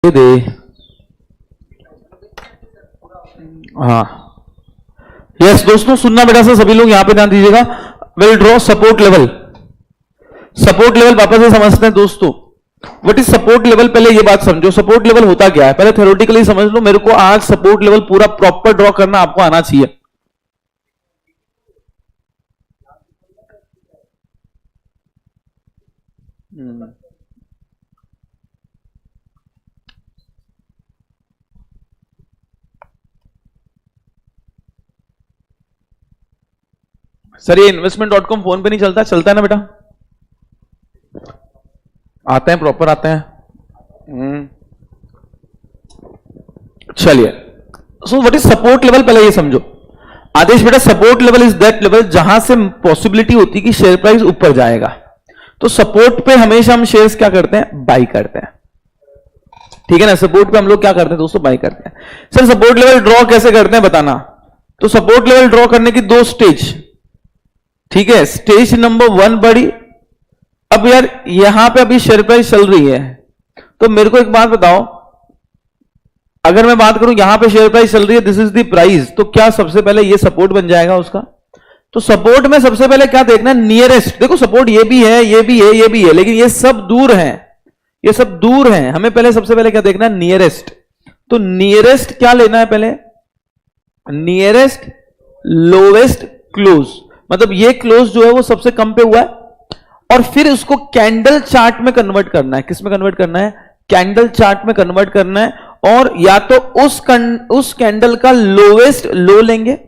दे। हाँ यस दोस्तों, सुनना बेटा से सभी लोग यहां पे ध्यान दीजिएगा। Will draw support level. Support level वापस से समझते हैं दोस्तों। What is support level? पहले ये बात समझो, सपोर्ट लेवल होता क्या है पहले थ्योरेटिकली समझ लो। मेरे को आज सपोर्ट लेवल पूरा प्रॉपर ड्रॉ करना आपको आना चाहिए। सर ये investment.com फोन पे नहीं चलता? चलता है ना बेटा? आते हैं, प्रॉपर आते हैं। चलिए, so what is support level पहले ये समझो। आदेश बेटा, support level is that level जहां से पॉसिबिलिटी होती है कि शेयर प्राइस ऊपर जाएगा। तो सपोर्ट पे हमेशा हम शेयर्स क्या करते हैं? बाई करते हैं। ठीक है ना? सपोर्ट पे हम लोग क्या करते हैं दोस्तों? बाई करते हैं। सर सपोर्ट लेवल ड्रॉ कैसे करते हैं बताना। तो सपोर्ट लेवल ड्रॉ करने की दो स्टेज। ठीक है, स्टेज नंबर 1 बड़ी। अब यार यहां पे अभी शेयर प्राइस चल रही है, तो मेरे को एक बात बताओ, अगर मैं बात करूं यहां पे शेयर प्राइस चल रही है, दिस इज द प्राइस, तो क्या सबसे पहले ये सपोर्ट बन जाएगा उसका? तो सपोर्ट में सबसे पहले क्या देखना है? नियरेस्ट। देखो सपोर्ट ये भी है, ये भी है, ये भी है, लेकिन ये सब दूर हैं, ये सब दूर हैं। हमें पहले सबसे पहले क्या देखना है? नियरेस्ट। तो नियरेस्ट क्या लेना है पहले? नियरेस्ट लोवेस्ट क्लोज, मतलब ये क्लोज जो है वो सबसे कम पे हुआ है, और फिर उसको कैंडल चार्ट में कन्वर्ट करना है। किस में कन्वर्ट करना है? कैंडल चार्ट में कन्वर्ट करना है। और या तो उस कैंडल का लोवेस्ट लो लेंगे,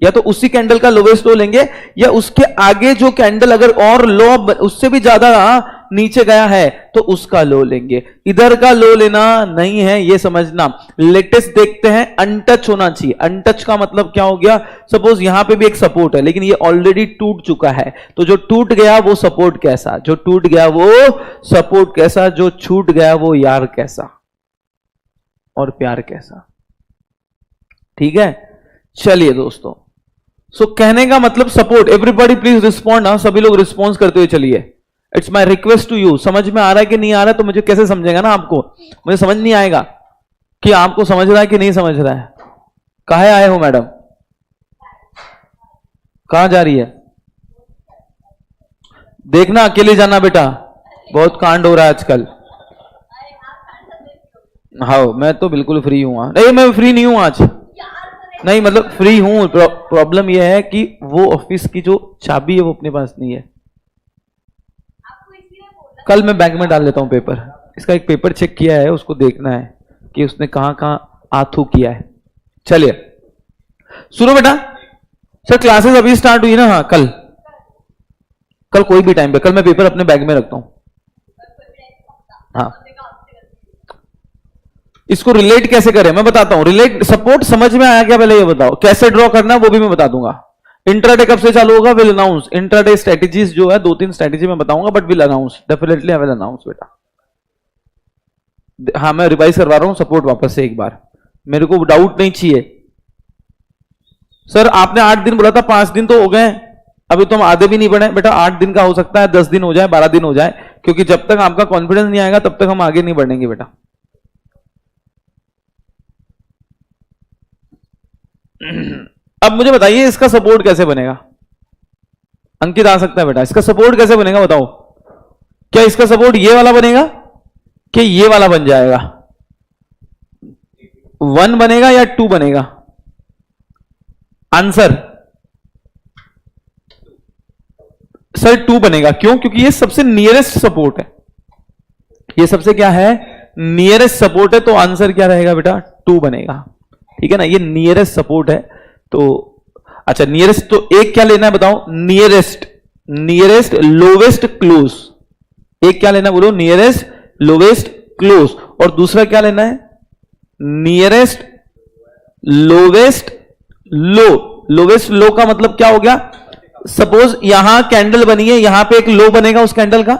या तो उसी कैंडल का लोवेस्ट लो लेंगे, या उसके आगे जो कैंडल अगर और लो उससे भी ज्यादा नीचे गया है तो उसका लो लेंगे। इधर का लो लेना नहीं है, ये समझना। लेटेस्ट देखते हैं, अनटच होना चाहिए। अनटच का मतलब क्या हो गया? सपोज यहां पे भी एक सपोर्ट है, लेकिन ये ऑलरेडी टूट चुका है, तो जो टूट गया वो सपोर्ट कैसा, जो टूट गया वो सपोर्ट कैसा, जो छूट गया वो यार कैसा और प्यार कैसा। ठीक है, चलिए दोस्तों। सो कहने का मतलब सपोर्ट, एवरीबॉडी प्लीज रिस्पॉन्ड। सभी लोग रिस्पॉन्स करते हुए चलिए। It's my request to you. समझ में आ रहा है कि नहीं आ रहा है? तो मुझे कैसे समझेगा ना आपको, मुझे समझ नहीं आएगा कि आपको समझ रहा है कि नहीं समझ रहा है। कहाँ आए हो मैडम? कहां जा रही है? देखना, अकेले जाना बेटा, बहुत कांड हो रहा है आजकल। हाँ मैं तो बिल्कुल फ्री हूं। नहीं मैं फ्री नहीं हूं आज, नहीं मतलब फ्री हूं। प्रॉब्लम यह है कि वो ऑफिस की जो चाबी है वो अपने पास नहीं है। कल मैं बैंक में डाल लेता हूं पेपर। इसका एक पेपर चेक किया है, उसको देखना है कि उसने कहां कहां आथू किया है। चलिए सुनो बेटा। सर क्लासेस अभी स्टार्ट हुई ना? हाँ कल, कल कोई भी टाइम पे, कल मैं पेपर अपने बैग में रखता हूं। हाँ इसको रिलेट कैसे करें मैं बताता हूं। रिलेट सपोर्ट समझ में आया क्या? पहले ये बताओ कैसे ड्रॉ करना है, वो भी मैं बता दूंगा। इंट्राडे कब से चालू होगा? Will announce. इंट्राडे स्ट्रेटेजीज जो है 2-3 स्ट्रेटेजी मैं बताऊंगा, but will announce, definitely I will announce बेटा। हाँ मैं रिवाइज करवा रहा हूं सपोर्ट वापस से एक बार, मेरे को डाउट नहीं चाहिए। सर आपने 8 दिन बोला था, 5 दिन तो हो गए, अभी तो हम आधे भी नहीं बढ़े बेटा। 8 दिन का हो सकता है, 10 दिन हो जाए, 12 दिन हो जाए, क्योंकि जब तक आपका कॉन्फिडेंस नहीं आएगा तब तक हम आगे नहीं बढ़ेंगे बेटा। अब मुझे बताइए इसका सपोर्ट कैसे बनेगा? अंकित आ सकता है बेटा, इसका सपोर्ट कैसे बनेगा बताओ? क्या इसका सपोर्ट ये वाला बनेगा कि ये वाला बन जाएगा? 1 बनेगा या 2 बनेगा? आंसर सर 2 बनेगा। क्यों? क्योंकि ये सबसे नियरेस्ट सपोर्ट है। ये सबसे क्या है? नियरेस्ट सपोर्ट है। तो आंसर क्या रहेगा बेटा? 2 बनेगा। ठीक है ना? ये नियरेस्ट सपोर्ट है। तो अच्छा नियरेस्ट, तो एक क्या लेना है बताओ? Nearest, nearest lowest close. एक क्या लेना बोलो? Nearest lowest close. और दूसरा क्या लेना है? नियरेस्ट लोवेस्ट लो। लोवेस्ट लो का मतलब क्या हो गया? सपोज यहां कैंडल बनी है, यहां पे एक लो बनेगा उस कैंडल का,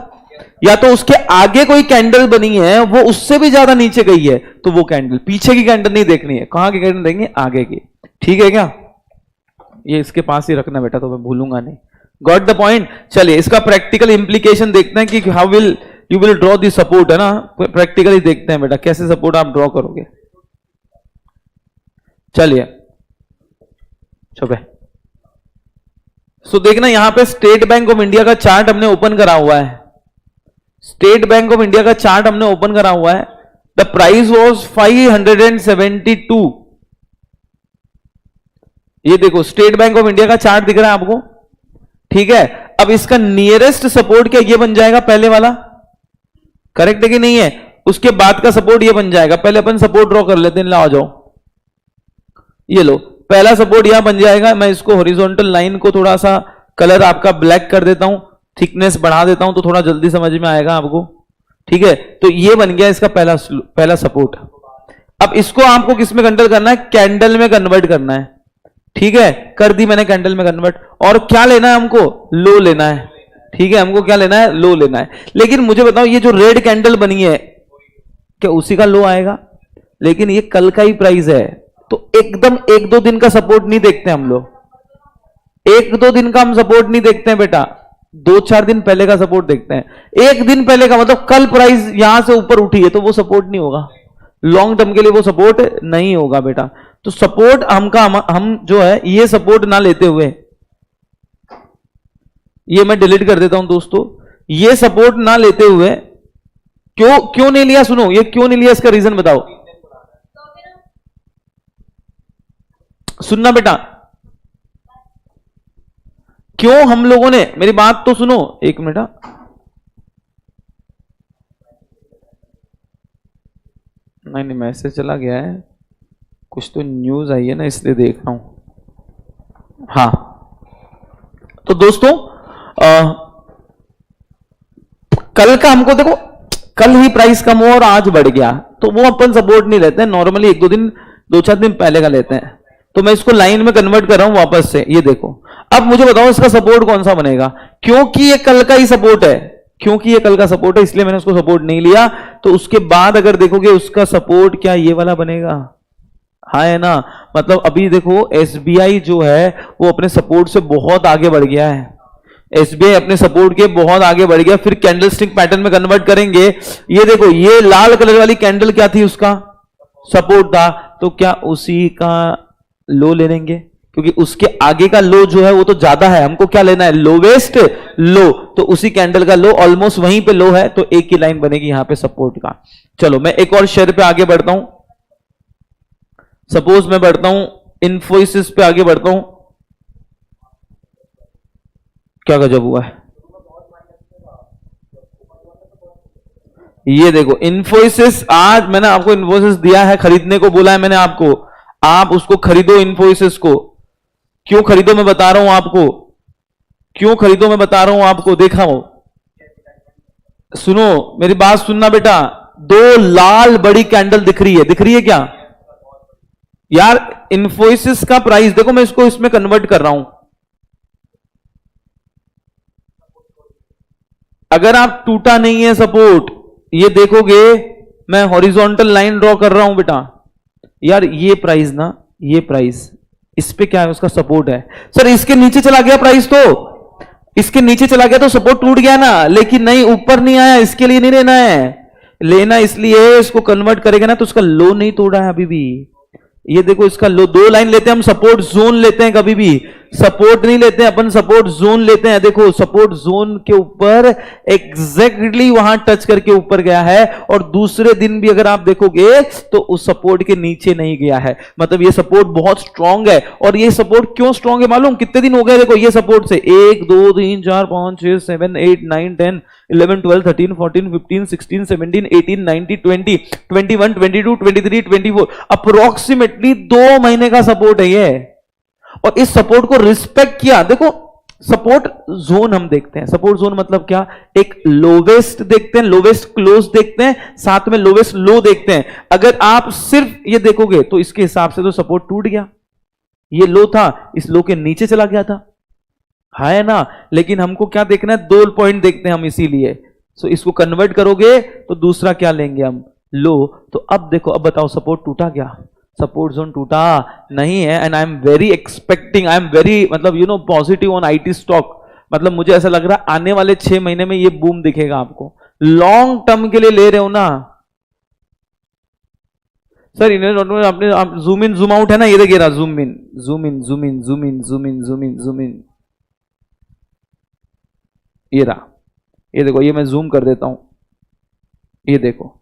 या तो उसके आगे कोई कैंडल बनी है वो उससे भी ज्यादा नीचे गई है, तो वो कैंडल, पीछे की कैंडल नहीं देखनी है, कहां की कैंडल देंगे? आगे की। ठीक है क्या? ये इसके पास ही रखना बेटा, तो मैं भूलूंगा नहीं। Got the point? चलिए इसका प्रैक्टिकल इंप्लीकेशन देखते हैं कि how will you will draw the support, है ना, प्रैक्टिकली देखते हैं बेटा कैसे सपोर्ट आप ड्रॉ करोगे। चलिए चुप है। सो देखना यहां पे स्टेट बैंक ऑफ इंडिया का चार्ट हमने ओपन करा हुआ है, स्टेट बैंक ऑफ इंडिया का चार्ट हमने ओपन करा हुआ है। The price was 572। ये देखो स्टेट बैंक ऑफ इंडिया का चार्ट दिख रहा है आपको, ठीक है। अब इसका नियरेस्ट सपोर्ट क्या ये बन जाएगा, पहले वाला, करेक्ट है कि नहीं है। उसके बाद का सपोर्ट ये बन जाएगा। पहले अपन सपोर्ट ड्रॉ कर लेते हैं, लाओ जाओ, ये लो पहला सपोर्ट यहां बन जाएगा। मैं इसको हॉरिजॉन्टल लाइन को थोड़ा सा कलर आपका ब्लैक कर देता हूं, थिकनेस बढ़ा देता हूं तो थोड़ा जल्दी समझ में आएगा आपको, ठीक है। तो ये बन गया इसका पहला सपोर्ट। अब इसको आपको किस में कन्वर्ट करना है, कैंडल में कन्वर्ट करना है, ठीक है। कर दी मैंने कैंडल में कन्वर्ट। और क्या लेना है हमको, लो लेना है, ठीक है। हमको क्या लेना है, लो लेना है। लेकिन मुझे बताओ ये जो रेड कैंडल बनी है क्या उसी का लो आएगा? लेकिन ये कल का ही प्राइस है, तो एकदम 1-2 दिन का सपोर्ट नहीं देखते हम लोग, 1-2 दिन का हम सपोर्ट नहीं देखते हैं बेटा, 2-4 दिन पहले का सपोर्ट देखते हैं। एक दिन पहले का मतलब कल प्राइस यहां से ऊपर उठी है तो वो सपोर्ट नहीं होगा, लॉन्ग टर्म के लिए वो सपोर्ट नहीं होगा बेटा। तो सपोर्ट हम जो है ये सपोर्ट ना लेते हुए, ये मैं डिलीट कर देता हूं दोस्तों, ये सपोर्ट ना लेते हुए क्यों नहीं लिया, सुनो ये क्यों नहीं लिया, इसका रीजन बताओ, सुनना बेटा। क्यों हम लोगों ने, मेरी बात तो सुनो एक मिनट, नहीं मैसेज चला गया है, कुछ तो न्यूज आई है ना इसलिए देख रहा हूं। हाँ तो दोस्तों कल का हमको देखो, कल ही प्राइस कम हुआ और आज बढ़ गया तो वो अपन सपोर्ट नहीं लेते हैं, नॉर्मली 1-2 दिन 2-4 दिन पहले का लेते हैं। तो मैं इसको लाइन में कन्वर्ट कर रहा हूं वापस से, ये देखो। अब मुझे बताओ इसका सपोर्ट कौन सा बनेगा, क्योंकि ये कल का ही सपोर्ट है, क्योंकि ये कल का सपोर्ट है इसलिए मैंने उसको सपोर्ट नहीं लिया। तो उसके बाद अगर देखोगे उसका सपोर्ट क्या ये वाला बनेगा, हाँ है ना। मतलब अभी देखो एसबीआई जो है वो अपने सपोर्ट से बहुत आगे बढ़ गया है, एसबीआई अपने सपोर्ट के बहुत आगे बढ़ गया। फिर कैंडल स्टिक पैटर्न में कन्वर्ट करेंगे, ये देखो ये लाल कलर वाली कैंडल क्या थी, उसका सपोर्ट था, तो क्या उसी का लो ले लेंगे, क्योंकि उसके आगे का लो जो है वो तो ज्यादा है, हमको क्या लेना है, लोवेस्ट लो, तो उसी कैंडल का लो ऑलमोस्ट वहीं पे लो है, तो एक ही लाइन बनेगी यहां पे सपोर्ट का। चलो मैं एक और शेयर पे आगे बढ़ता हूं, सपोज मैं बढ़ता हूं इन्फोसिस पे आगे बढ़ता हूं, क्या गजब हुआ है, ये देखो इन्फोसिस, आज मैंने आपको इन्फोसिस दिया है, खरीदने को बोला है मैंने आपको, आप उसको खरीदो इन्फोसिस को। क्यों खरीदो मैं बता रहा हूं आपको, क्यों खरीदो मैं बता रहा हूं आपको, देखा हो, सुनो मेरी बात सुनना बेटा। 2 लाल बड़ी कैंडल दिख रही है क्या यार, इन्फोसिस का प्राइस देखो, मैं इसको इसमें कन्वर्ट कर रहा हूं। अगर आप टूटा नहीं है सपोर्ट, ये देखोगे मैं हॉरिजॉन्टल लाइन ड्रॉ कर रहा हूं बेटा, यार ये प्राइस ना, ये प्राइस इस पे क्या है, उसका सपोर्ट है। सर इसके नीचे चला गया प्राइस, तो इसके नीचे चला गया तो सपोर्ट टूट गया ना, लेकिन नहीं ऊपर नहीं आया, इसके लिए नहीं लेना है, लेना इसलिए इसको कन्वर्ट करेगा ना तो उसका लो नहीं तोड़ा है अभी भी। ये देखो इसका लो, 2 लाइन लेते हैं हम, सपोर्ट जोन लेते हैं, कभी भी सपोर्ट नहीं लेते हैं अपन, सपोर्ट जोन लेते हैं। देखो सपोर्ट जोन के ऊपर एग्जैक्टली वहां टच करके ऊपर गया है, और दूसरे दिन भी अगर आप देखोगे तो उस सपोर्ट के नीचे नहीं गया है, मतलब ये सपोर्ट बहुत स्ट्रांग है। और ये सपोर्ट क्यों स्ट्रांग है मालूम, कितने दिन हो गए देखो ये सपोर्ट से, 1 2 3 4 5 6 7 8 9 10 11 12 13 14 15 16 17 18 19 20 21 22 23 24, अप्रोक्सीमेटली 2 महीने का सपोर्ट है ये। और इस सपोर्ट को रिस्पेक्ट किया। देखो सपोर्ट जोन हम देखते हैं, सपोर्ट जोन मतलब क्या, एक लोवेस्ट देखते हैं, लोवेस्ट क्लोज देखते हैं, साथ में लोवेस्ट लो देखते हैं। अगर आप सिर्फ ये देखोगे तो इसके हिसाब से तो सपोर्ट टूट गया, ये लो था, इस लो के नीचे चला गया था, है ना। लेकिन हमको क्या देखना है, 2 पॉइंट देखते हैं हम, इसीलिए सो इसको कन्वर्ट करोगे तो दूसरा क्या लेंगे हम, लो। तो अब देखो, अब बताओ सपोर्ट टूटा क्या, सपोर्ट जोन टूटा नहीं है। And I am very expecting, I am very मतलब you know positive on IT stock. मतलब मुझे ऐसा लग रहा है आने वाले 6 महीने में ये बूम दिखेगा आपको, लॉन्ग टर्म के लिए ले रहे हो ना सर, इन्हें आपने जूम इन जूम आउट है ना, ये देखिए रहा, zoom in zoom in zoom in zoom in zoom in zoom in zoom in, ये रहा, ये देखो, ये मैं जूम कर देता हूं, ये देखो।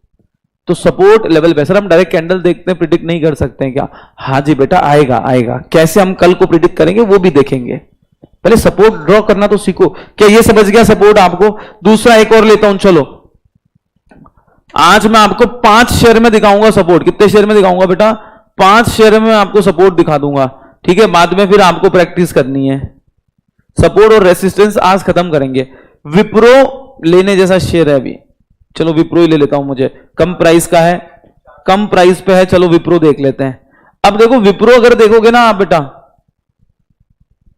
तो सपोर्ट लेवल पे सर हम डायरेक्ट कैंडल देखते हैं, प्रिडिक्ट नहीं कर सकते हैं क्या? हाँ जी बेटा, आएगा आएगा। कैसे हम कल को प्रिडिक्ट करेंगे वो भी देखेंगे, पहले सपोर्ट ड्रॉ करना तो सीखो। क्या ये समझ गया सपोर्ट आपको? दूसरा एक और लेता हूं, चलो आज मैं आपको 5 शेयर में दिखाऊंगा सपोर्ट। कितने शेयर में दिखाऊंगा बेटा? 5 शेयर में आपको सपोर्ट दिखा दूंगा, ठीक है? बाद में फिर आपको प्रैक्टिस करनी है। सपोर्ट और रेसिस्टेंस आज खत्म करेंगे। विप्रो लेने जैसा शेयर है अभी, चलो विप्रो ही ले लेता हूं, मुझे कम प्राइस का है, कम प्राइस पे है, चलो विप्रो देख लेते हैं। अब देखो विप्रो अगर देखोगे ना आप बेटा,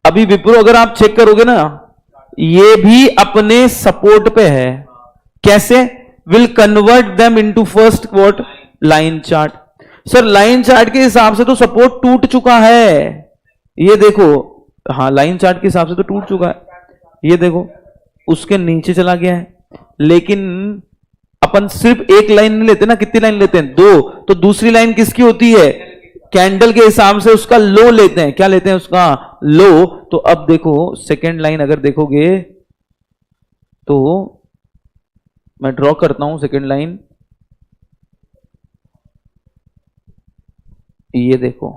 अभी विप्रो अगर आप चेक करोगे ना, ये भी अपने सपोर्ट पे है। कैसे? Will convert them into first what? Line chart. Sir line chart के हिसाब से तो सपोर्ट टूट चुका है, ये देखो, हाँ लाइन चार्ट के हिसाब से तो टूट चुका है, ये देखो उसके नीचे चला गया है। लेकिन अपन सिर्फ एक लाइन नहीं लेते ना, कितनी लाइन लेते हैं? 2। तो दूसरी लाइन किसकी होती है? कैंडल के हिसाब से उसका लो लेते हैं। क्या लेते हैं? उसका लो। तो अब देखो सेकेंड लाइन अगर देखोगे तो मैं ड्रॉ करता हूं सेकेंड लाइन, ये देखो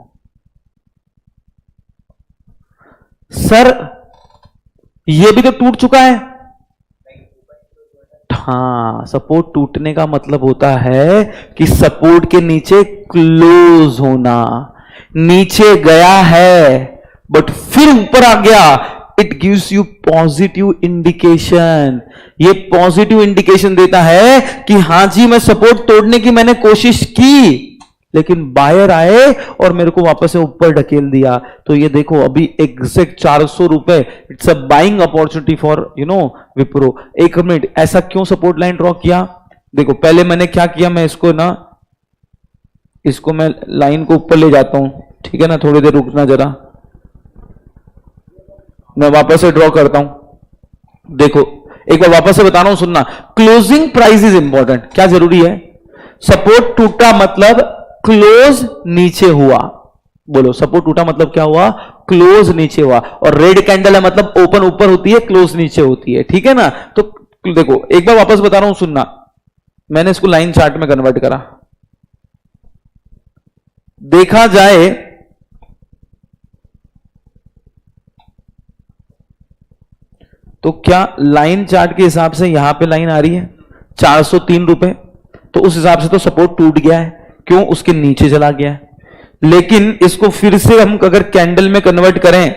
सर, ये भी तो टूट चुका है। हाँ, सपोर्ट टूटने का मतलब होता है कि सपोर्ट के नीचे क्लोज होना। नीचे गया है बट फिर ऊपर आ गया, it gives you positive indication. ये पॉजिटिव इंडिकेशन देता है कि हां जी मैं सपोर्ट तोड़ने की मैंने कोशिश की, लेकिन बायर आए और मेरे को वापस से ऊपर ढकेल दिया। तो ये देखो अभी एग्जैक्ट 400 रुपए, it's a buying opportunity for Wipro. एक मिनट, ऐसा क्यों सपोर्ट लाइन ड्रॉ किया? देखो पहले मैंने क्या किया, मैं इसको ना, इसको मैं लाइन को ऊपर ले जाता हूं, ठीक है ना? थोड़ी देर रुकना जरा, मैं वापस से ड्रॉ करता हूं। देखो एक बार वापस से बता रहा हूं, सुनना। Closing price is important. क्या जरूरी है? सपोर्ट टूटा मतलब क्लोज नीचे हुआ। बोलो, सपोर्ट टूटा मतलब क्या हुआ? क्लोज नीचे हुआ। और रेड कैंडल है मतलब ओपन ऊपर होती है, क्लोज नीचे होती है, ठीक है ना? तो देखो एक बार वापस बता रहा हूं, सुनना। मैंने इसको लाइन चार्ट में कन्वर्ट करा। देखा जाए तो क्या लाइन चार्ट के हिसाब से यहां पे लाइन आ रही है 403 रुपए, तो उस हिसाब से तो सपोर्ट टूट गया है। क्यों? उसके नीचे चला गया है। लेकिन इसको फिर से हम अगर कैंडल में कन्वर्ट करें,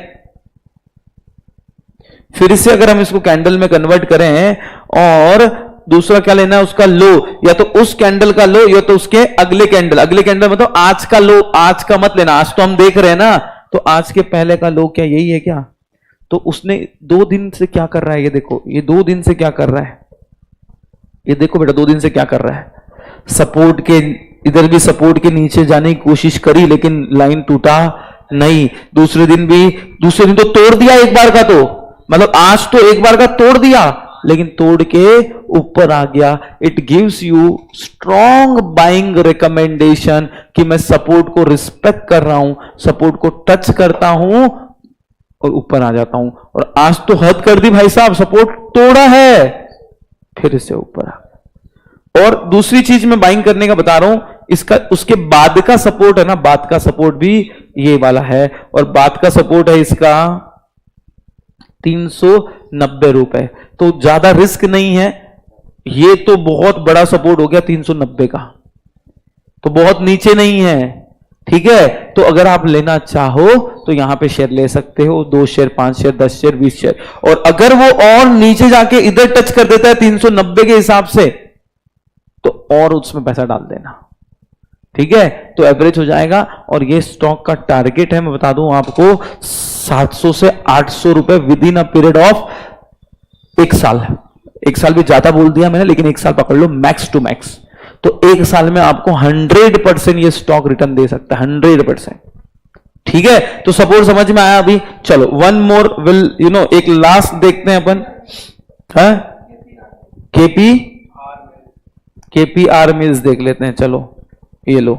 फिर से अगर हम इसको कैंडल में कन्वर्ट करें, और दूसरा क्या लेना है? उसका लो, या तो उस कैंडल का लो या तो उसके अगले कैंडल। अगले कैंडल मतलब आज का लो, आज का मत लेना, आज तो हम देख रहे हैं ना, तो आज के पहले का लो क्या यही है क्या? तो उसने 2 दिन से क्या कर रहा है, ये देखो, ये 2 दिन से क्या कर रहा है, ये देखो बेटा 2 दिन से क्या कर रहा है। सपोर्ट के इधर भी सपोर्ट के नीचे जाने की कोशिश करी, लेकिन लाइन टूटा नहीं। दूसरे दिन तो तोड़ दिया एक बार का, तो मतलब आज तो एक बार का तोड़ दिया, लेकिन तोड़ के ऊपर आ गया। It gives you strong buying recommendation कि मैं सपोर्ट को रिस्पेक्ट कर रहा हूं, सपोर्ट को टच करता हूं और ऊपर आ जाता हूं। और आज तो हद कर दी भाई साहब, सपोर्ट तोड़ा है फिर से ऊपर आ। और दूसरी चीज मैं बाइंग करने का बता रहा हूं, इसका उसके बाद का सपोर्ट है ना, बाद का सपोर्ट भी ये वाला है, और बाद का सपोर्ट है इसका 390 रुपए। तो ज्यादा रिस्क नहीं है, ये तो बहुत बड़ा सपोर्ट हो गया 390 का, तो बहुत नीचे नहीं है, ठीक है? तो अगर आप लेना चाहो तो यहां पे शेयर ले सकते हो, 2 शेयर, 5 शेयर, 10 शेयर, 20 शेयर। और अगर वो और नीचे जाके इधर टच कर देता है 390 के हिसाब से, तो और उसमें पैसा डाल देना, ठीक है? तो एवरेज हो जाएगा। और ये स्टॉक का टारगेट है, मैं बता दूं आपको, 700 से 800 रुपए with in a period of 1 साल। 1 साल भी ज्यादा बोल दिया मैंने, लेकिन 1 साल पकड़ लो मैक्स टू मैक्स। तो 1 साल में आपको 100% ये स्टॉक रिटर्न दे सकता है, 100%, ठीक है? तो सपोर्ट समझ में आया अभी? चलो वन मोर विल एक लास्ट देखते हैं अपन, है केपी केपीआर मिल्स देख लेते हैं, चलो ये लो,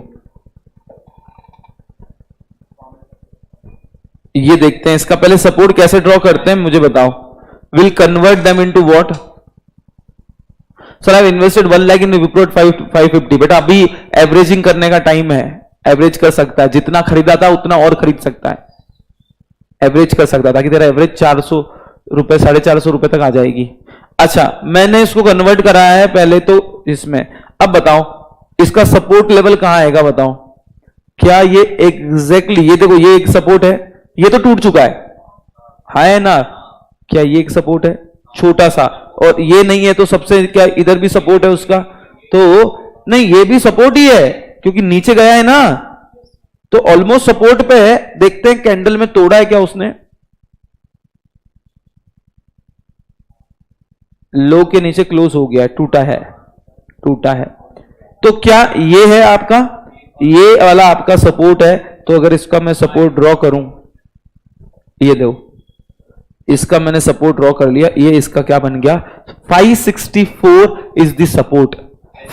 ये देखते हैं इसका पहले सपोर्ट कैसे ड्रॉ करते हैं मुझे बताओ। Will convert them into what? Sir I invested 1 lakh in Wipro 550। बेटा अभी एवरेजिंग करने का टाइम है, एवरेज कर सकता है, जितना खरीदा था उतना और खरीद सकता है, एवरेज कर सकता है ताकि तेरा एवरेज 400 रुपए 450 रुपए तक आ जाएगी। अच्छा मैंने इसको कन्वर्ट कराया है पहले तो इसमें, अब बताओ इसका सपोर्ट लेवल कहां आएगा बताओ? क्या ये एग्जैक्टली ये देखो ये एक सपोर्ट है, ये तो टूट चुका है ना? क्या ये एक सपोर्ट है छोटा सा, और ये नहीं है तो सबसे क्या इधर भी सपोर्ट है उसका? तो नहीं ये भी सपोर्ट ही है क्योंकि नीचे गया है ना, तो ऑलमोस्ट सपोर्ट पे है। देखते हैं कैंडल में तोड़ा है क्या उसने, लो के नीचे क्लोज हो गया है, टूटा है, टूटा है। तो क्या ये है आपका, ये वाला आपका सपोर्ट है? तो अगर इसका मैं सपोर्ट ड्रॉ करूं, ये दो, इसका मैंने सपोर्ट ड्रॉ कर लिया, ये इसका क्या बन गया? 564 is the support,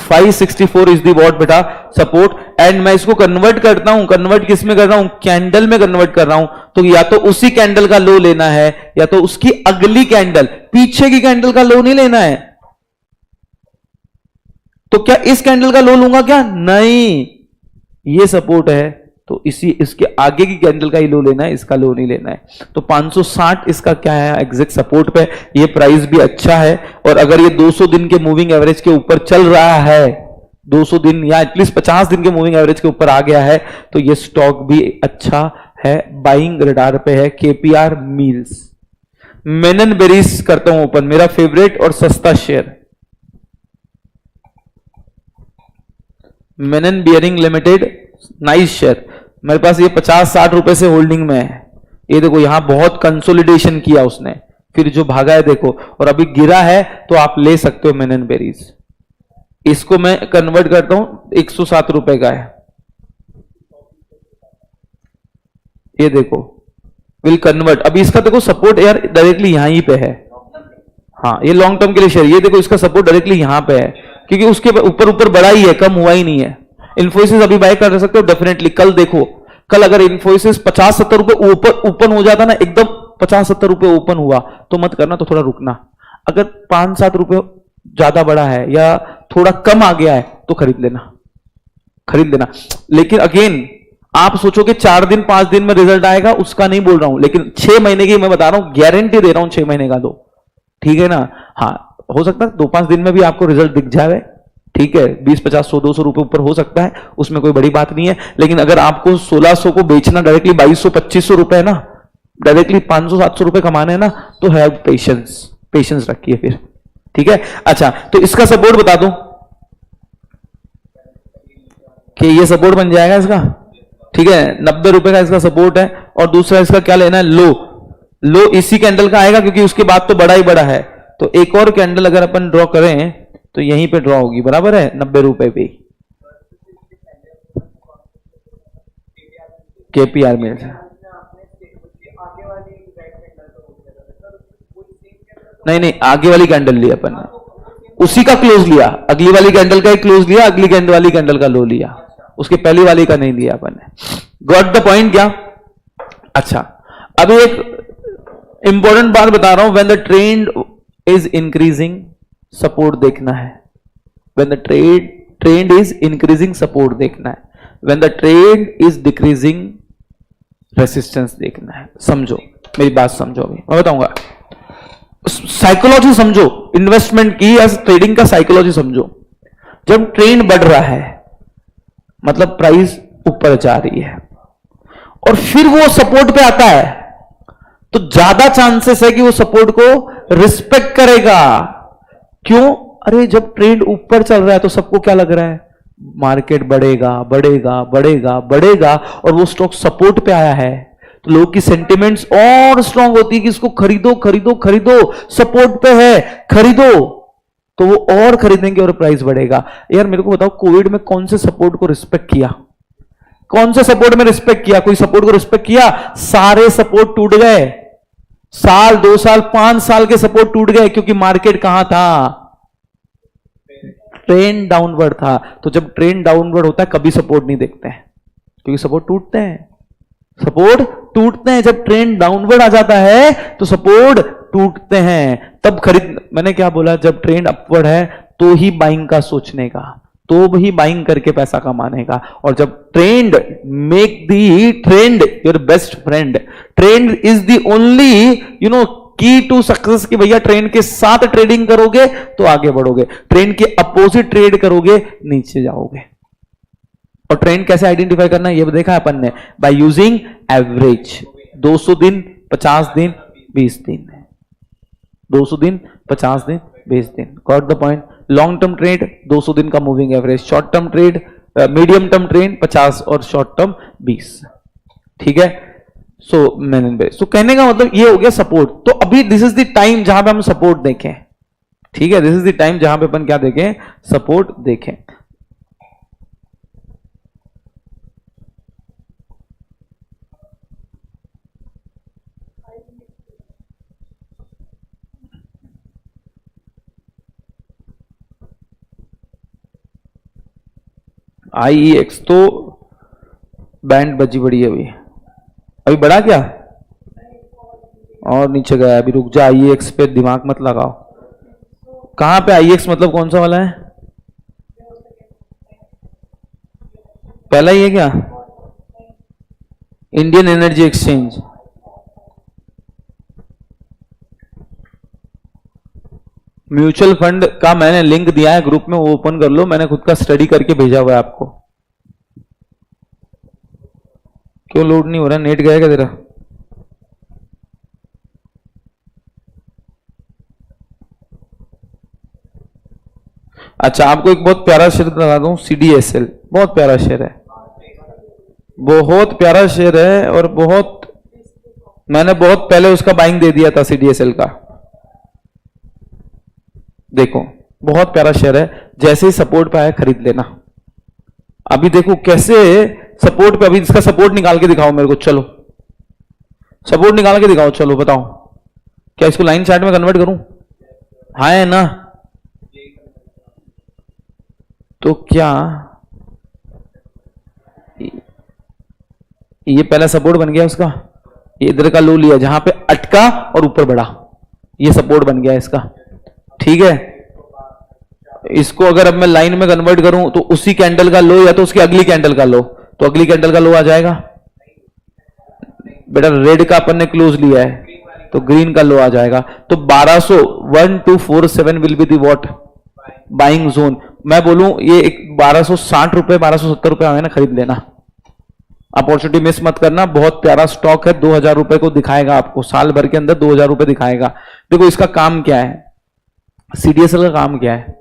564 is the what बेटा? सपोर्ट। एंड मैं इसको कन्वर्ट करता हूं, कन्वर्ट किस में कर रहा हूं? कैंडल में कन्वर्ट कर रहा हूं। तो या तो उसी कैंडल का लो लेना है या तो उसकी अगली कैंडल, पीछे की कैंडल का लो नहीं लेना है। तो क्या इस कैंडल का लो लूंगा क्या? नहीं, ये सपोर्ट है तो इसके आगे की कैंडल का ही लो लेना है, इसका लो नहीं लेना है। तो 560 इसका क्या है? एग्जैक्ट सपोर्ट पे। ये प्राइस भी अच्छा है, और अगर ये 200 दिन के मूविंग एवरेज के ऊपर चल रहा है, 200 दिन या एटलीस्ट 50 दिन के मूविंग एवरेज के ऊपर आ गया है, तो ये स्टॉक भी अच्छा है, बाइंग रडार पे है। केपीआर मील्स, मेनन बेरीज करता हूं ओपन, मेरा फेवरेट और सस्ता share, Menon bearing limited, nice share. मेरे पास ये 50-60 रुपए से होल्डिंग में है। ये देखो यहां बहुत कंसोलिडेशन किया उसने, फिर जो भागा है देखो, और अभी गिरा है, तो आप ले सकते हो मेनन बेरीज। इसको मैं कन्वर्ट करता हूं, 107 रुपए का है, ये देखो विल कन्वर्ट। अभी इसका देखो सपोर्ट यार डायरेक्टली यहां ही पे है, हाँ ये लॉन्ग टर्म के लिए शेयर। ये देखो इसका सपोर्ट डायरेक्टली यहां पे है, क्योंकि उसके ऊपर बड़ा ही है, कम हुआ ही नहीं है। इन्फोसिस अभी बाय कर सकते हो डेफिनेटली। कल देखो, कल अगर इन्फोसिस 50-70 रुपए ऊपर ओपन हो जाता ना, एकदम 50-70 रुपए ओपन हुआ, तो मत करना, तो थोड़ा रुकना। अगर 5-7 रुपए ज्यादा बड़ा है या थोड़ा कम आ गया है तो खरीद लेना, खरीद लेना। लेकिन अगेन आप सोचोगे 4 दिन 5 दिन में रिजल्ट आएगा, उसका नहीं बोल रहा हूं, लेकिन 6 महीने की मैं बता रहा हूं, गारंटी दे रहा हूं 6 महीने का दो, ठीक है ना? हाँ हो सकता है 2-5 दिन में भी आपको रिजल्ट दिख जाए, ठीक है, 20, 50, 100, 200 रुपए ऊपर हो सकता है, उसमें कोई बड़ी बात नहीं है। लेकिन अगर आपको 1600 को बेचना डायरेक्टली 2200, 2500 रुपए है ना, डायरेक्टली 500, 700 रुपए कमाने हैं ना, तो हैव पेशेंस, पेशेंस रखिए फिर, ठीक है? अच्छा तो इसका सपोर्ट बता दूं कि ये सपोर्ट बन जाएगा इसका, ठीक है, 90 रुपए का इसका सपोर्ट है। और दूसरा इसका क्या लेना है? लो, लो इसी कैंडल का आएगा, क्योंकि उसके बाद तो बड़ा ही बड़ा है। तो एक और कैंडल अगर अपन ड्रॉ करें तो यहीं पे ड्रॉ होगी, बराबर है, 90 रुपए पे। केपीआर में नहीं, आगे वाली कैंडल लिया अपन ने, उसी का क्लोज लिया, अगली वाली कैंडल का ही क्लोज लिया, अगली कैंडल वाली कैंडल का लो लिया, उसके पहली वाली का नहीं लिया अपन ने। गॉट द पॉइंट क्या? अच्छा अभी एक इंपॉर्टेंट बात बता रहा हूं, when the trend is increasing support देखना है, when the trend is increasing support देखना है, when the trend is decreasing resistance देखना है। समझो मेरी बात, समझो, अभी मैं बताऊंगा, साइकोलॉजी समझो, इन्वेस्टमेंट की या ट्रेडिंग का साइकोलॉजी समझो। जब ट्रेंड बढ़ रहा है मतलब प्राइस ऊपर जा रही है, और फिर वो सपोर्ट पे आता है, तो ज्यादा चांसेस है कि वो सपोर्ट को रिस्पेक्ट करेगा। क्यों? अरे जब ट्रेंड ऊपर चल रहा है तो सबको क्या लग रहा है? मार्केट बढ़ेगा बढ़ेगा बढ़ेगा बढ़ेगा, और वो स्टॉक सपोर्ट पे आया है, तो लोगों की सेंटिमेंट्स और स्ट्रांग होती है कि इसको खरीदो खरीदो खरीदो, सपोर्ट पे है, खरीदो, तो वो और खरीदेंगे और प्राइस बढ़ेगा। यार मेरे को बताओ, कोविड में कौन से सपोर्ट को रिस्पेक्ट किया? कौन से सपोर्ट में रिस्पेक्ट किया? कोई सपोर्ट को रिस्पेक्ट किया? सारे सपोर्ट टूट गए, साल 2 साल 5 साल के सपोर्ट टूट गए, क्योंकि मार्केट कहां था? ट्रेंड डाउनवर्ड था, तो जब ट्रेंड डाउनवर्ड होता है कभी सपोर्ट नहीं देखते हैं, क्योंकि सपोर्ट टूटते हैं, सपोर्ट टूटते हैं। जब ट्रेंड डाउनवर्ड आ जाता है तो सपोर्ट टूटते हैं, तब खरीद। मैंने क्या बोला, जब ट्रेंड अपवर्ड है तो ही बाइंग का सोचने का, तो ही बाइंग करके पैसा कमाने का। और जब trend, make the trend your best friend, trend is the only की टू सक्सेस, कि भैया ट्रेंड के साथ ट्रेडिंग करोगे तो आगे बढ़ोगे, ट्रेंड के अपोजिट ट्रेड करोगे नीचे जाओगे। और ट्रेंड कैसे आइडेंटिफाई करना है ये देखा है अपन ने, बाय यूजिंग एवरेज। 200 दिन, 50 दिन, 20 दिन, 200 दिन, 50 दिन, 20 दिन, got the point. Long term trade 200 दिन का moving average, short term trade, medium term trade 50 और शॉर्ट टर्म 20, ठीक है। सो कहने का मतलब ये हो गया सपोर्ट। तो अभी दिस इज द टाइम जहां पे हम सपोर्ट देखें, ठीक है, दिस इज द टाइम जहां पे अपन क्या देखें, सपोर्ट देखें। IEX तो बैंड बजी पड़ी है, अभी बढ़ा क्या और नीचे गया, अभी रुक जा। IEX पे दिमाग मत लगाओ, कहां पे IEX मतलब कौन सा वाला है, पहला ही है क्या, Indian energy exchange. Mutual fund का मैंने लिंक दिया है ग्रुप में, वो ओपन कर लो, मैंने खुद का स्टडी करके भेजा हुआ है आपको। क्यों लोड नहीं हो रहा, नेट गया क्या तेरा? अच्छा, आपको एक बहुत प्यारा शेयर बता दूं, CDSL, बहुत प्यारा शेयर है, बहुत प्यारा शेयर है, और मैंने बहुत पहले उसका बाइंग दे दिया था CDSL का। देखो बहुत प्यारा शेयर है, जैसे ही सपोर्ट पे आया खरीद लेना। अभी देखो कैसे सपोर्ट पे, अभी इसका सपोर्ट निकाल के दिखाओ मेरे को, चलो सपोर्ट निकाल के दिखाओ, चलो बताओ, क्या इसको लाइन चार्ट में कन्वर्ट करूं? हाँ है ना, तो क्या ये पहला सपोर्ट बन गया उसका, ये इधर का लो लिया जहां पे अटका और ऊपर बढ़ा, ये सपोर्ट बन गया इसका, ठीक है। इसको अगर अब मैं लाइन में कन्वर्ट करूं तो उसी कैंडल का लो या तो उसकी अगली कैंडल का लो, तो अगली कैंडल का लो आ जाएगा बेटा, रेड का अपन ने क्लोज लिया है तो ग्रीन का लो आ जाएगा। तो 1247 will be the what, buying zone. मैं बोलूं ये 1260 रुपए, 1270 रुपए आए ना, खरीद लेना, अपॉर्चुनिटी मिस मत करना। बहुत प्यारा स्टॉक है, 2000 रुपए को दिखाएगा आपको, साल भर के अंदर 2000 रुपए दिखाएगा। देखो इसका काम क्या है, CDSL का काम क्या है,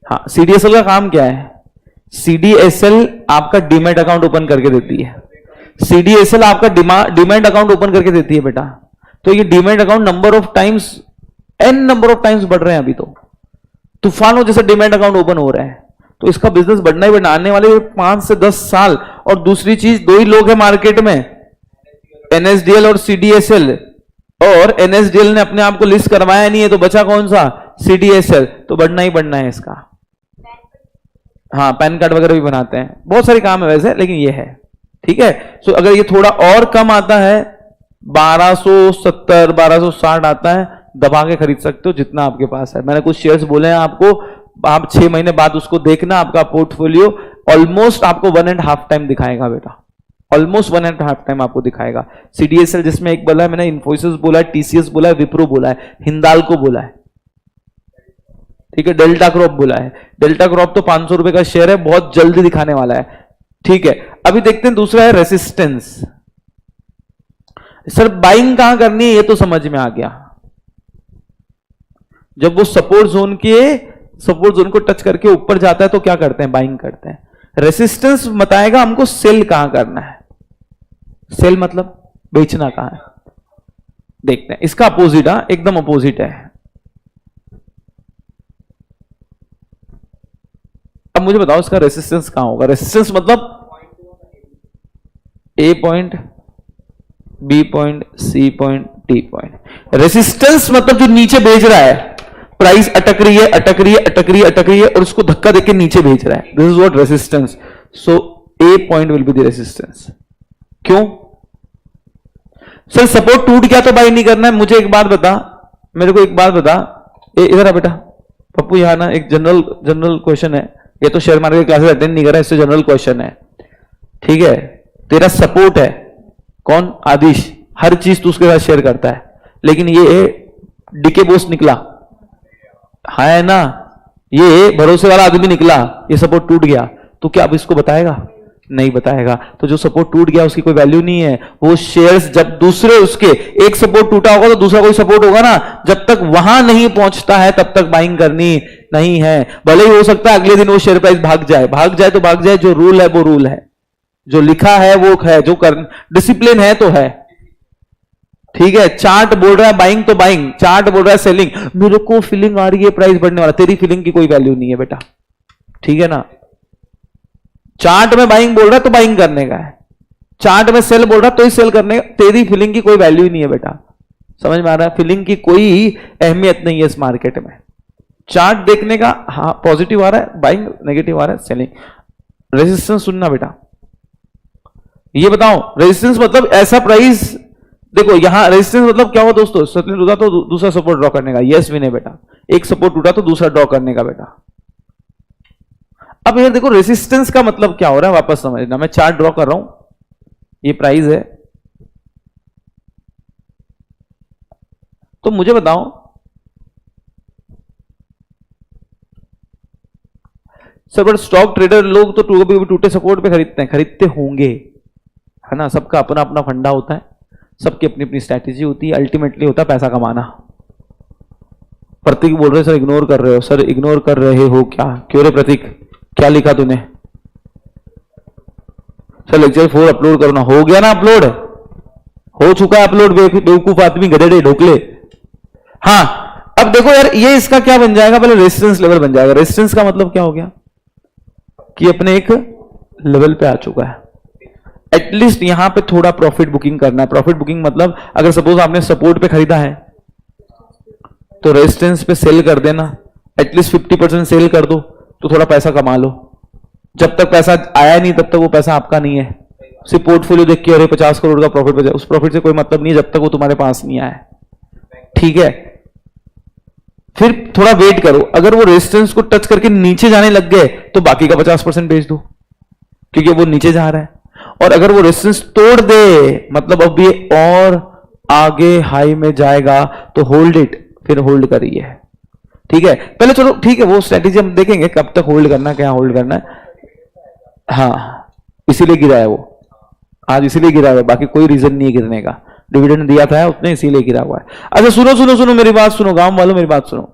हाँ CDSL का काम क्या है, CDSL आपका डीमैट अकाउंट ओपन करके देती है, CDSL आपका डीमैट अकाउंट ओपन करके देती है बेटा। तो ये demat account number of times बढ़ रहे हैं, अभी तो तूफानों जैसे डीमैट अकाउंट ओपन हो रहे हैं, तो इसका बिजनेस बढ़ना ही बढ़ना, आने वाले 5 से 10 साल। और दूसरी चीज, 2 ही लोग हैं मार्केट में, NSDL और CDSL, और NSDL ने अपने आप को लिस्ट करवाया नहीं है, तो बचा कौन सा, CDSL, तो बढ़ना ही बढ़ना है इसका। हाँ पैन कार्ड वगैरह भी बनाते हैं, बहुत सारे काम है वैसे, लेकिन ये है, ठीक है। सो अगर ये थोड़ा और कम आता है, 1270 1260 आता है, दबा के खरीद सकते हो जितना आपके पास है। मैंने कुछ शेयर्स बोले हैं आपको, आप 6 महीने बाद उसको देखना, आपका पोर्टफोलियो ऑलमोस्ट आपको 1.5 टाइम दिखाएगा बेटा, ऑलमोस्ट 1.5 टाइम आपको दिखाएगा। CDSL जिसमें एक बोला है मैंने, इन्फोसिस बोला है, TCS बोला है, विप्रो बोला है, हिंदाल्को बोला है, ठीक है, डेल्टा क्रॉप बोला है। डेल्टा क्रॉप तो 500 रुपए का शेयर है, बहुत जल्दी दिखाने वाला है, ठीक है। अभी देखते हैं दूसरा है रेसिस्टेंस। सर बाइंग कहां करनी है ये तो समझ में आ गया, जब वो सपोर्ट जोन को टच करके ऊपर जाता है तो क्या करते हैं, बाइंग करते हैं। रेसिस्टेंस बताएगा हमको सेल कहां करना है, सेल मतलब बेचना कहां है। देखते हैं इसका अपोजिट, एकदम अपोजिट है। अब मुझे बताओ इसका रेसिस्टेंस कहां होगा। रेसिस्टेंस मतलब A point, B point, C point, D point. Resistance मतलब जो नीचे भेज रहा है, प्राइस अटक रही है, अटक रही है, अटक रही है, अटक रही है, और उसको धक्का देके नीचे भेज रहा है. This is what resistance. So A point will be the resistance. क्यों सर? सपोर्ट टूट गया तो बाय नहीं करना है. मुझे एक बात बता, मेरे को एक बात बता, इधर आ बेटा पप्पू, यहां ना एक जनरल क्वेश्चन है. ये तो शेयर मार्केट क्लासेस अटेंड नहीं कर रहा है, इससे जनरल क्वेश्चन है. ठीक है, तेरा सपोर्ट है कौन? आदिश. हर चीज तू उसके साथ शेयर करता है, लेकिन ये डीके बॉस निकला है ना, ये भरोसे वाला आदमी निकला, ये सपोर्ट टूट गया, तो क्या अब इसको बताएगा? नहीं बताएगा. तो जो सपोर्ट टूट गया उसकी कोई वैल्यू नहीं है. वो शेयर्स जब दूसरे, उसके एक सपोर्ट टूटा होगा तो दूसरा कोई सपोर्ट होगा ना, जब तक वहां नहीं पहुंचता है तब तक बाइंग करनी नहीं है. भले ही हो सकता है अगले दिन वो शेयर प्राइस भाग जाए तो भाग जाए. जो रूल है वो रूल है, जो लिखा है वो है, जो डिसिप्लिन है तो है. ठीक है, चार्ट बोल रहा है बाइंग तो बाइंग, चार्ट बोल रहा है सेलिंग. मेरे को फीलिंग आ रही है प्राइस बढ़ने वाला, तेरी फीलिंग की कोई वैल्यू नहीं है बेटा. ठीक है ना, चार्ट में बाइंग बोल रहा है तो बाइंग करने का है, चार्ट में सेल बोल रहा है तो ही सेल करने का. तेरी फीलिंग की कोई वैल्यू नहीं है बेटा. समझ में आ रहा है? फीलिंग की कोई अहमियत नहीं है इस मार्केट में. चार्ट देखने का, हाँ पॉजिटिव आ रहा है बाइंग, नेगेटिव आ रहा है सेलिंग. रेजिस्टेंस सुनना बेटा, ये बताओ रेजिस्टेंस मतलब ऐसा प्राइस. देखो यहां रेजिस्टेंस मतलब क्या हुआ दोस्तों? सप्लाई टूटा तो दूसरा सपोर्ट ड्रॉ करने का. यस भी नहीं बेटा, एक सपोर्ट टूटा तो दूसरा ड्रॉ करने का बेटा. अब यार देखो रेजिस्टेंस का मतलब क्या हो रहा है, वापस समझना. मैं चार्ट ड्रॉ कर रहा हूं, ये प्राइस है, तो मुझे बताओ सर बट स्टॉक ट्रेडर लोग तो कभी टूटे सपोर्ट पे खरीदते हैं, खरीदते होंगे है ना. सबका अपना अपना फंडा होता है, सबकी अपनी अपनी स्ट्रैटेजी होती है. अल्टीमेटली होता है पैसा कमाना. प्रतीक बोल रहे सर इग्नोर कर रहे हो. सर इग्नोर कर रहे हो क्या? क्यों रे प्रतीक, क्या लिखा तूने? सर लेक्चर 4 अपलोड करो ना. हो गया ना अपलोड, हो चुका है अपलोड. बेवकूफ आदमी, गधेड़े, ढोकले. हाँ अब देखो यार, ये इसका क्या बन जाएगा? पहले रेजिस्टेंस लेवल बन जाएगा. रेजिस्टेंस का मतलब क्या हो गया कि अपने एक लेवल पे आ चुका है. एटलीस्ट यहां पे थोड़ा प्रॉफिट बुकिंग करना है. प्रॉफिट बुकिंग मतलब अगर सपोज आपने सपोर्ट पे खरीदा है तो रेजिस्टेंस पे सेल कर देना. एटलीस्ट 50% सेल कर दो तो थोड़ा पैसा कमा लो. जब तक पैसा आया नहीं तब तक वो पैसा आपका नहीं है. सिर्फ पोर्टफोलियो देख के अरे 50 करोड़ का प्रॉफिट बचा, उस प्रॉफिट से कोई मतलब नहीं है जब तक वो तुम्हारे पास नहीं आया. ठीक है, फिर थोड़ा वेट करो. अगर वो रेजिस्टेंस को टच करके नीचे जाने लग गए तो बाकी का 50% बेच दो, क्योंकि वो नीचे जा रहा है. और अगर वो रेजिस्टेंस तोड़ दे, मतलब अब ये और आगे हाई में जाएगा, तो होल्ड इट. फिर होल्ड करिए. ठीक है, पहले चलो ठीक है, वो स्ट्रेटेजी हम देखेंगे कब तक होल्ड करना, क्या होल्ड करना है. हाँ इसीलिए गिरा है वो आज, इसीलिए गिरा है, बाकी कोई रीजन नहीं है गिरने का. डिविडेंड दिया था उसने, इसीलिए गिरा हुआ है. अच्छा सुनो सुनो सुनो, मेरी बात सुनो, गांव वालों मेरी बात सुनो.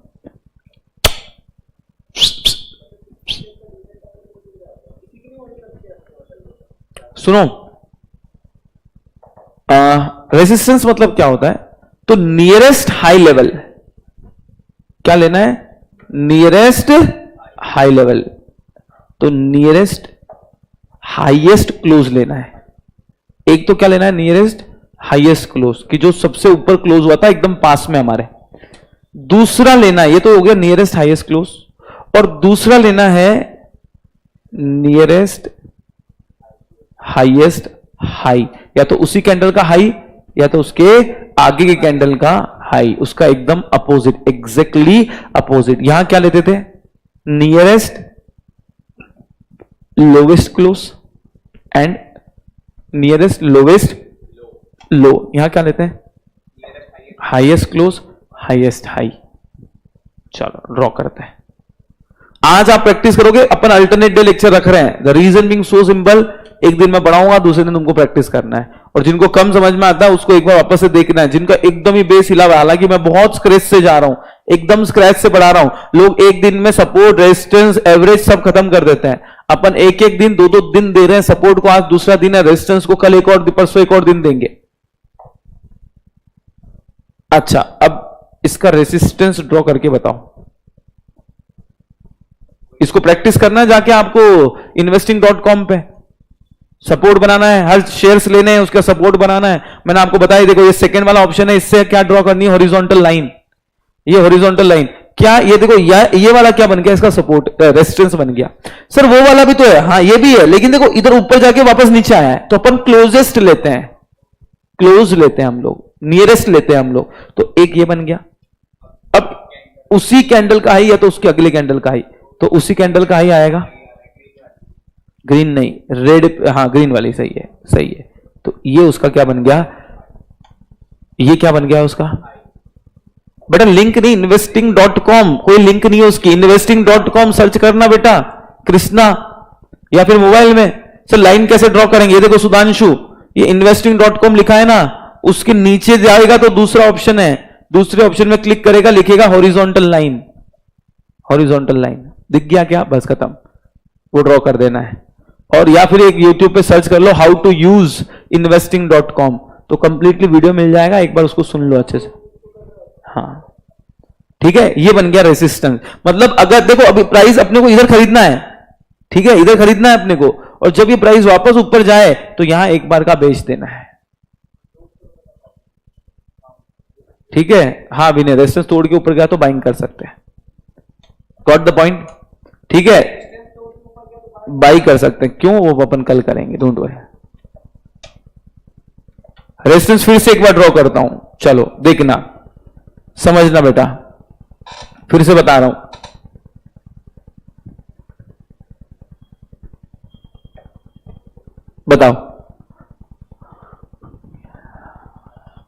सुनो, रेजिस्टेंस मतलब क्या होता है? तो नियरेस्ट हाई लेवल, क्या लेना है? Nearest high level. तो नियरेस्ट हाईएस्ट क्लोज लेना है. एक तो क्या लेना है? नियरेस्ट हाईएस्ट क्लोज, कि जो सबसे ऊपर क्लोज हुआ था एकदम पास में हमारे. दूसरा लेना है, ये तो हो गया नियरेस्ट हाईएस्ट क्लोज, और दूसरा लेना है नियरेस्ट हाईएस्ट हाई. या तो उसी कैंडल का हाई या तो उसके आगे के कैंडल का हाई, उसका एकदम अपोजिट, एग्जैक्टली अपोजिट. यहां क्या लेते थे? Nearest lowest close and nearest lowest low. यहां क्या लेते हैं? Highest close highest high. चलो ड्रॉ करते हैं. आज आप प्रैक्टिस करोगे. अपन अल्टरनेट डे लेक्चर रख रहे हैं. The reason being so simple, एक दिन मैं पढ़ाऊंगा, दूसरे दिन तुमको प्रैक्टिस करना है. और जिनको कम समझ में आता है उसको एक बार वापस से देखना है. जिनका एकदम ही बेस हिला हुआ, हालांकि मैं बहुत स्क्रैच से जा रहा हूं, एकदम स्क्रैच से पढ़ा रहा हूं. लोग एक दिन में सपोर्ट, रेजिस्टेंस, एवरेज सब खत्म कर देते हैं. अपन एक एक दिन, दो दो दिन दे रहे हैं. सपोर्ट को आज दूसरा दिन है, रेजिस्टेंस को कल एक और, परसों एक और दिन देंगे. अच्छा अब इसका रेजिस्टेंस ड्रॉ करके बताओ. इसको प्रैक्टिस करना है जाके आपको investing.com पे. सपोर्ट बनाना है, हर शेयर्स लेने हैं, उसका सपोर्ट बनाना है. मैंने आपको बताया, देखो ये सेकंड वाला ऑप्शन है, इससे क्या ड्रॉ करनी है? Horizontal line. ये हॉरिजॉन्टल लाइन क्या ये देखो, ये वाला क्या बन गया, इसका सपोर्ट रेजिस्टेंस बन गया। सर वो वाला भी तो है, हाँ ये भी है, लेकिन देखो इधर ऊपर जाके वापस नीचे आया है, तो अपन क्लोजेस्ट लेते हैं, क्लोज लेते हैं हम लोग, नियरेस्ट लेते हैं हम लोग, तो एक ये बन गया। अब उसी कैंडल का हाई या तो उसके अगले कैंडल का हाई, तो उसी कैंडल का हाई आएगा, ग्रीन नहीं रेड, हाँ ग्रीन वाली सही है, सही है। तो ये उसका क्या बन गया, ये क्या बन गया उसका बेटा, लिंक नहीं, investing.com, कोई लिंक नहीं है उसकी, investing.com सर्च करना बेटा, कृष्णा, या फिर मोबाइल में। सर लाइन कैसे ड्रॉ करेंगे, ये देखो सुधांशु, ये investing.com लिखा है ना, उसके नीचे जाएगा तो दूसरा ऑप्शन है, दूसरे ऑप्शन में क्लिक करेगा, लिखेगा हॉरिजॉन्टल लाइन, हॉरिजॉन्टल लाइन दिख गया क्या, बस खत्म, वो ड्रॉ कर देना है। और या फिर एक यूट्यूब पे सर्च कर लो हाउ टू यूज investing.com, तो कंप्लीटली वीडियो मिल जाएगा, एक बार उसको सुन लो अच्छे से। हाँ ठीक है, ये बन गया रेसिस्टेंस। मतलब अगर देखो अभी प्राइस अपने को इधर खरीदना है, ठीक है, इधर खरीदना है अपने को, और जब ये प्राइस वापस ऊपर जाए तो यहां एक बार का बेच देना है, ठीक है। हाँ विनय, रेसिस्टेंस तोड़ के ऊपर गया तो बाइंग कर सकते हैं, गॉट द पॉइंट, ठीक है, बाई कर सकते हैं, क्यों वो अपन कल करेंगे, डोंट वरी। रेजिस्टेंस फिर से एक बार ड्रॉ करता हूं, चलो देखना, समझना बेटा, फिर से बता रहा हूं, बताओ।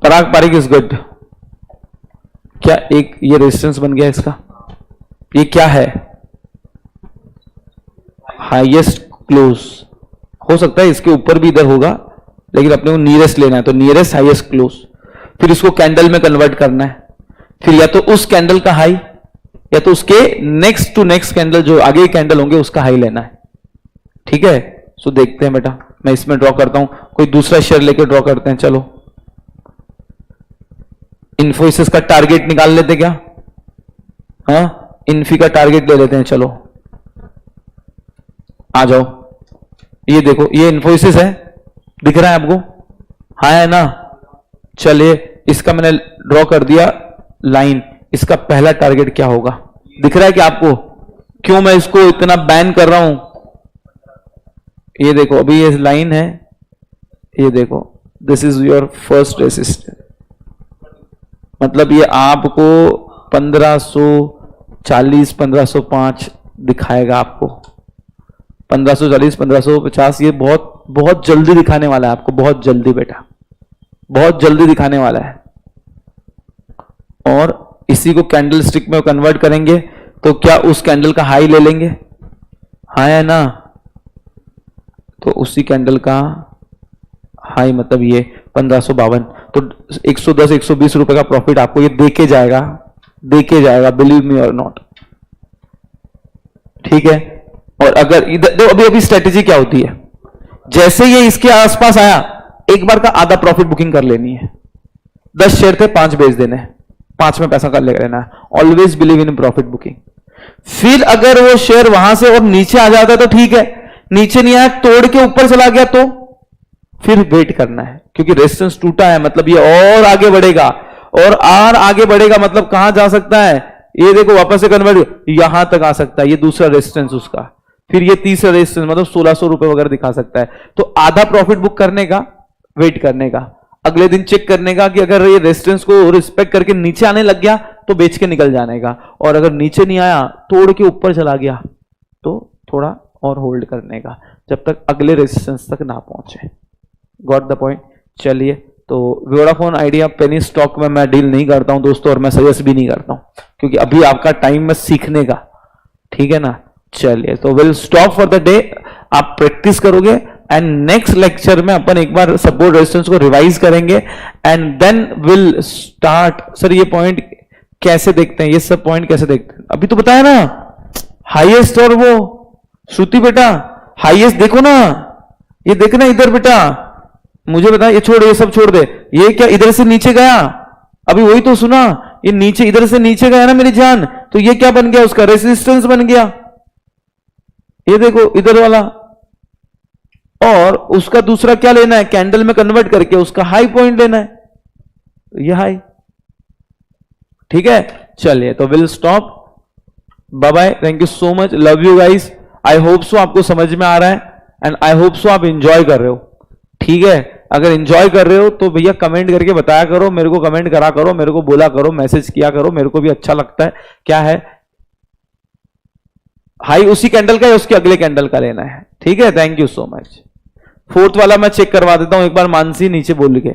पराग पारिक इज गुड, क्या एक ये रेजिस्टेंस बन गया इसका, ये क्या है, हाईएस्ट क्लोज, हो सकता है इसके ऊपर भी इधर होगा, लेकिन अपने को नियरेस्ट लेना है, तो नियरेस्ट हाईएस्ट क्लोज, फिर इसको कैंडल में कन्वर्ट करना है, फिर या तो उस कैंडल का हाई या तो उसके नेक्स्ट टू नेक्स्ट कैंडल, जो आगे कैंडल होंगे उसका हाई लेना है, ठीक है। सो देखते हैं बेटा, मैं इसमें ड्रॉ करता हूं, कोई दूसरा शेयर लेके ड्रॉ करते हैं, चलो इन्फोसिस का टारगेट निकाल लेते क्या, हाँ इन्फी का टारगेट ले लेते हैं, चलो आ जाओ। ये देखो ये इन्फोसिस है, दिख रहा है आपको, हाँ है ना, चलिए इसका मैंने ड्रॉ कर दिया लाइन, इसका पहला टारगेट क्या होगा, दिख रहा है क्या आपको, क्यों मैं इसको इतना बैन कर रहा हूं, ये देखो अभी ये लाइन है, ये देखो this is your first resistance, मतलब ये आपको 1540 1505 दिखाएगा, आपको 1540 1550, ये बहुत बहुत जल्दी दिखाने वाला है आपको, बहुत जल्दी बेटा, बहुत जल्दी दिखाने वाला है। और इसी को कैंडल स्टिक में कन्वर्ट करेंगे तो क्या उस कैंडल का हाई ले लेंगे, हाँ है ना, तो उसी कैंडल का हाई मतलब ये 1552, तो 110 120 रुपए का प्रॉफिट आपको ये देके जाएगा, देके जाएगा, बिलीव मी और नॉट, ठीक है। और अगर इधर देखो अभी अभी स्ट्रेटेजी क्या होती है, जैसे ये इसके आसपास आया एक बार का आधा प्रॉफिट बुकिंग कर लेनी है, 10 शेयर थे 5 बेच देने, 5 में पैसा कर लेना है, always believe in profit booking. फिर अगर वो शेयर वहां से और नीचे आ जाता है तो ठीक है, नीचे नहीं आया तोड़ के ऊपर चला गया तो फिर वेट करना है, क्योंकि रेजिस्टेंस टूटा है मतलब ये और आगे बढ़ेगा, और आगे बढ़ेगा मतलब कहां जा सकता है, ये देखो वापस से कन्वर्ट यहां तक आ सकता है, ये दूसरा रेजिस्टेंस उसका, फिर ये तीसरा रेजिस्टेंस मतलब 1600 रुपए वगैरह दिखा सकता है। तो आधा प्रॉफिट बुक करने का, वेट करने का, अगले दिन चेक करने का कि अगर ये रेजिस्टेंस को रिस्पेक्ट करके नीचे आने लग गया तो बेच के निकल जाने का, और अगर नीचे नहीं आया तोड़ के ऊपर चला गया तो थोड़ा और होल्ड करने का जब तक अगले रेजिस्टेंस तक ना पहुंचे, गॉट द पॉइंट। चलिए, तो वोडाफोन आइडिया पेनी स्टॉक में मैं डील नहीं करता हूं दोस्तों, और मैं सजेस्ट भी नहीं करता हूं, क्योंकि अभी आपका टाइम है सीखने का, ठीक है ना। चलिए, तो will stop for the day, आप प्रैक्टिस करोगे एंड नेक्स्ट लेक्चर में अपन एक बार सपोर्ट रेजिस्टेंस को रिवाइज करेंगे and then will start. Sir ये पॉइंट कैसे देखते हैं, ये सब पॉइंट कैसे देखते हैं, अभी तो बताया ना, हाईएस्ट और वो श्रुति बेटा हाईएस्ट देखो ना, ये देखना इधर बेटा, मुझे बता, ये छोड़, ये सब छोड़ दे, ये क्या इधर से नीचे गया, अभी वही तो सुना, ये नीचे इधर से नीचे गया ना मेरी जान, तो ये क्या बन गया, उसका रेजिस्टेंस बन गया, ये देखो इधर वाला, और उसका दूसरा क्या लेना है, कैंडल में कन्वर्ट करके उसका हाई पॉइंट लेना है, ये हाई, ठीक है। चलिए, तो will stop bye bye, thank you so much, love you guys. I hope so आपको समझ में आ रहा है एंड आई होप सो आप एंजॉय कर रहे हो। ठीक है, अगर एंजॉय कर रहे हो तो भैया कमेंट करके बताया करो, मेरे को कमेंट करा करो, मेरे को बोला करो, मैसेज किया करो, मेरे को भी अच्छा लगता है। क्या है हाई उसी कैंडल का या उसके अगले कैंडल का लेना है? ठीक है, thank you so much. Fourth वाला मैं चेक करवा देता हूं एक बार, मानसी नीचे बोल के।